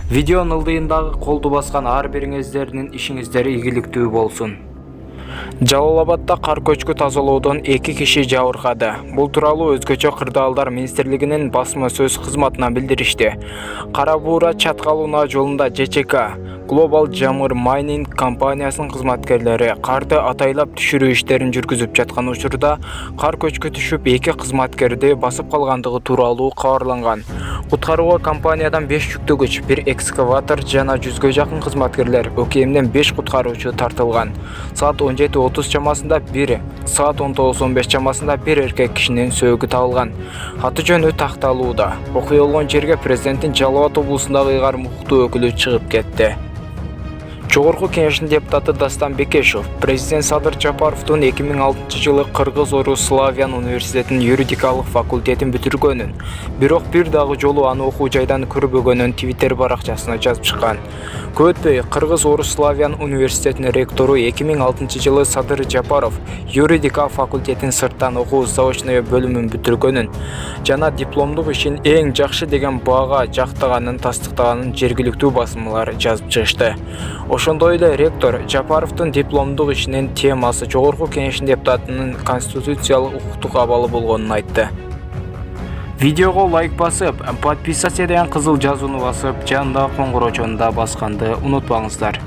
Видеонун ылдыйындагы колду баскан ар бириңиздердин ишиңиздер ийгиликтүү болсун. Жалал-Абадда кар көчкү тазалоодон 2 киши жабыркады. Бул тууралуу Өзгөчө кырдаалдар министрлигинин басма сөз кызматынан билдиришти. Кара Буура Чаткалууна жолунда ЖЧК Global Jammer Mining компаниясынын кызматкерлери карды атайлап түшүрүү иштерин жүргүзүп жаткан учурда кар көчкү түшүп 2 кызматкерди басып калгандыгы тууралуу кабарланган. Куткарууга компаниядан 5 жүктөгүч, 1 экскаватор жана 100гө жакын кызматкерлер, ÖKM'ден 5 куткаруучу тартылган. Саат 17:30 чамасында 1, саат 19:15 чамасында 1 эркек кишинин сөөгү табылган. Аты жөнү такталууда. Окуя болгон жерге президенттин Жалал Абад облусундагы ыйгарым укуктуу өкүлү чыгып кетти. Жогорку Кеңештин депутаты Дастан Бекешев президент Садыр Жапаровдун 2006-жылы Кыргыз-Орус Славян университетинин юридикалык факультетин бүтүргөнүн, бирок бир дагы жолу аны окуу жайдан көрбөгөнүн Twitter баракчасына жазып чыккан. Көп өтпөй Кыргыз-Орус Славян университетинин ректору 2006-жылы Садыр Жапаров юридика факультетин сырттан окуу заочный бөлүмүн бүтүргөнүн жана дипломдук ишин эң жакшы деген баага жактаганын тастыктаганын жергиликтүү басмалар жазып чыгышты. Ошондой эле ректор Жапаровдун дипломдук ишинин темасы Жогорку Кеңештин депутатынын конституциялык укуктук абалы болгонун айтты. Видеого лайк басып, подписаться деген кызыл жазууну басып, жанындагы коңгуроочону да басканды унутпаңыздар.